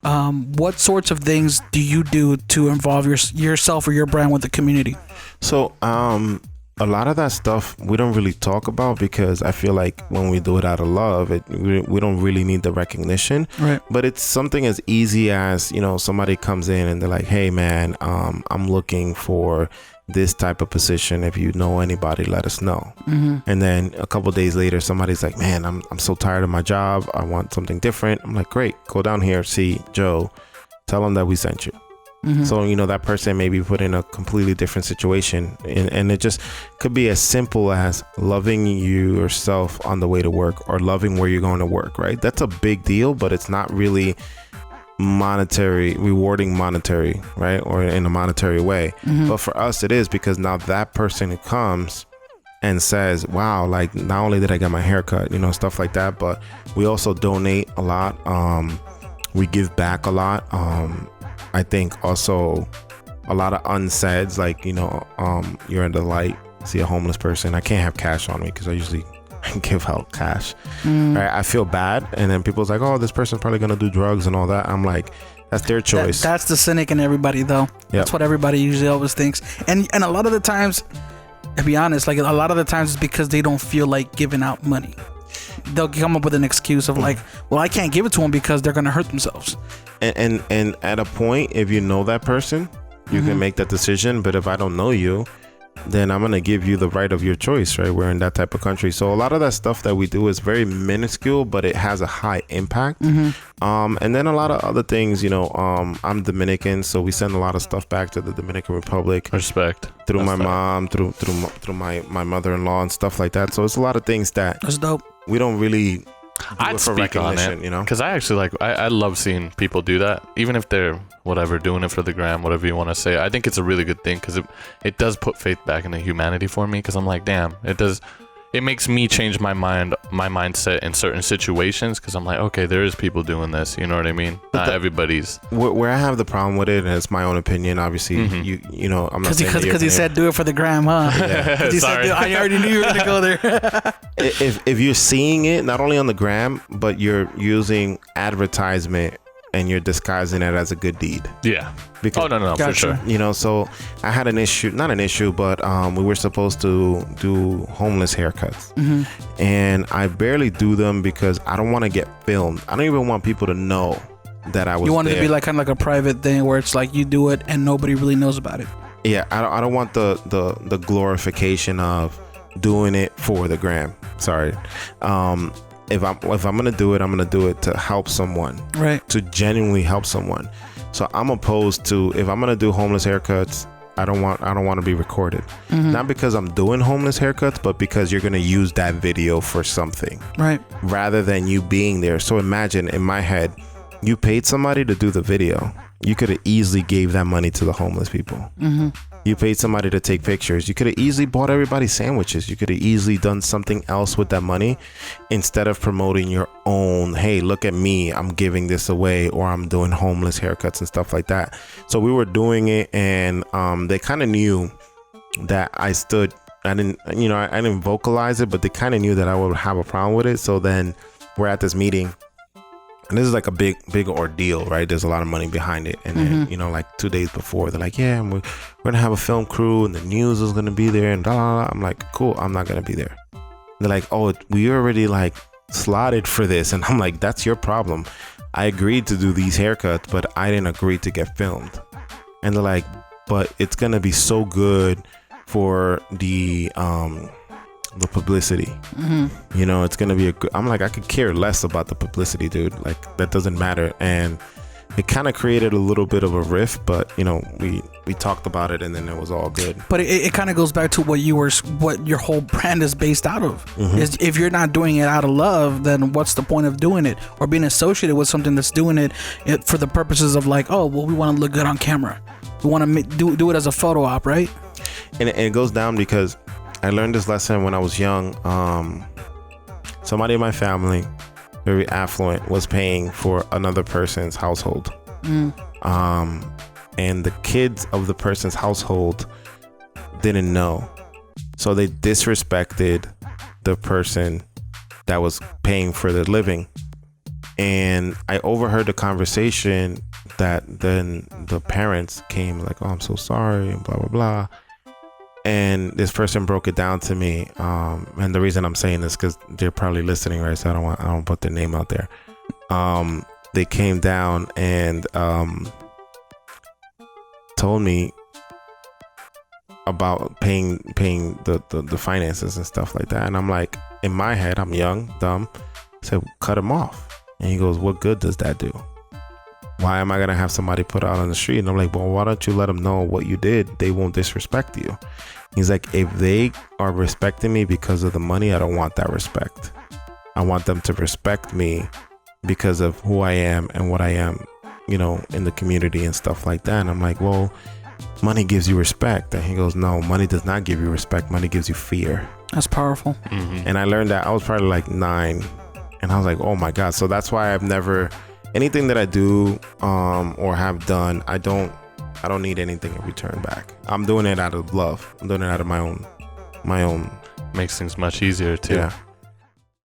What sorts of things do you do to involve yourself or your brand with the community? So, a lot of that stuff we don't really talk about because I feel like when we do it out of love, we don't really need the recognition. Right. But it's something as easy as, somebody comes in and they're like, hey man, I'm looking for this type of position. If you know anybody, let us know. Mm-hmm. And then a couple of days later, somebody's like, man, I'm so tired of my job. I want something different. I'm like, great, go down here, see Joe, tell him that we sent you. Mm-hmm. So, that person may be put in a completely different situation. And it just could be as simple as loving yourself on the way to work or loving where you're going to work, right? That's a big deal, but it's not really rewarding monetary, right? Or in a monetary way. Mm-hmm. But for us, it is because now that person who comes and says, wow, like not only did I get my hair cut, stuff like that, but we also donate a lot. We give back a lot. I think also a lot of unsaids, like, you're in the light, see a homeless person. I can't have cash on me because I usually give out cash. Right? I feel bad. And then people's like, oh, this person's probably going to do drugs and all that. I'm like, that's their choice. That's the cynic in everybody, though. Yep. That's what everybody usually always thinks. And a lot of the times, to be honest, like a lot of the times it's because they don't feel like giving out money. They'll come up with an excuse of like, well, I can't give it to them because they're going to hurt themselves. And at a point, if you know that person, you can make that decision. But if I don't know you, then I'm going to give you the right of your choice, right? We're in that type of country. So a lot of that stuff that we do is very minuscule, but it has a high impact. And then a lot of other things, I'm Dominican, so we send a lot of stuff back to the Dominican Republic. Respect. Through my mom, through my mother-in-law and stuff like that. So it's a lot of things that that's dope. We don't really I'd speak on it, because I actually I love seeing people do that, even if they're whatever, doing it for the gram, whatever you want to say. I think it's a really good thing because it does put faith back into humanity for me, because I'm like, damn, it makes me change my mindset in certain situations, because I'm like, okay, there is people doing this, you know what I mean? Not everybody's. Where I have the problem with it, and it's my own opinion, obviously, I'm not saying because he said do it for the gram, huh? Yeah. He said, I already knew you were gonna go there. if you're seeing it not only on the gram, but you're using advertisement and you're disguising it as a good deed. Yeah. Because, no, for sure. So I had not an issue, but we were supposed to do homeless haircuts. And I barely do them because I don't want to get filmed. I don't even want people to know that I was there. You want it to be like kind of like a private thing where it's like you do it and nobody really knows about it. Yeah, I don't want the glorification of doing it for the gram. Sorry. If I'm gonna do it, I'm gonna do it to help someone, right? To genuinely help someone. So I'm opposed to, if I'm gonna do homeless haircuts, I don't want to be recorded. Not because I'm doing homeless haircuts, but because you're gonna use that video for something, right? Rather than you being there. So imagine, in my head, you paid somebody to do the video. You could have easily gave that money to the homeless people. You paid somebody to take pictures. You could have easily bought everybody sandwiches. You could have easily done something else with that money instead of promoting your own, hey, look at me, I'm giving this away, or I'm doing homeless haircuts and stuff like that. So we were doing it, and they kind of knew that I didn't vocalize it, but they kind of knew that I would have a problem with it. So then we're at this meeting, and this is like a big ordeal, right? There's a lot of money behind it. And then, like 2 days before, they're like, yeah, we're going to have a film crew and the news is going to be there and blah, blah, blah. I'm like, cool, I'm not going to be there. They're like, oh, we already like slotted for this. And I'm like, that's your problem. I agreed to do these haircuts, but I didn't agree to get filmed. And they're like, but it's going to be so good for the publicity. It's gonna be I'm like, I could care less about the publicity, dude. Like, that doesn't matter. And it kind of created a little bit of a rift, but we talked about it and then it was all good. But it kind of goes back to what your whole brand is based out of. Is if you're not doing it out of love, then what's the point of doing it or being associated with something that's doing it for the purposes of like, oh well, we want to look good on camera, we want to do it as a photo op, right? And it goes down because I learned this lesson when I was young. Somebody in my family, very affluent, was paying for another person's household. And the kids of the person's household didn't know. So they disrespected the person that was paying for the living. And I overheard the conversation that then the parents came like, oh, I'm so sorry, and blah, blah, blah. And this person broke it down to me. And the reason I'm saying this, because they're probably listening, right? So I don't put their name out there. They came down and told me about paying the finances and stuff like that. And I'm like, in my head, I'm young, dumb. I said, cut him off. And he goes, what good does that do? Why am I going to have somebody put out on the street? And I'm like, well, why don't you let them know what you did? They won't disrespect you. He's like, if they are respecting me because of the money, I don't want that respect. I want them to respect me because of who I am and what I am, you know, in the community and stuff like that. And I'm like, well, money gives you respect. And he goes, no, money does not give you respect. Money gives you fear. That's powerful. Mm-hmm. And I learned that I was probably like 9. And I was like, oh my God. So that's why I've never, anything that I do or have done, I don't need anything in return back. I'm doing it out of love. I'm doing it out of my own. Makes things much easier too. Yeah.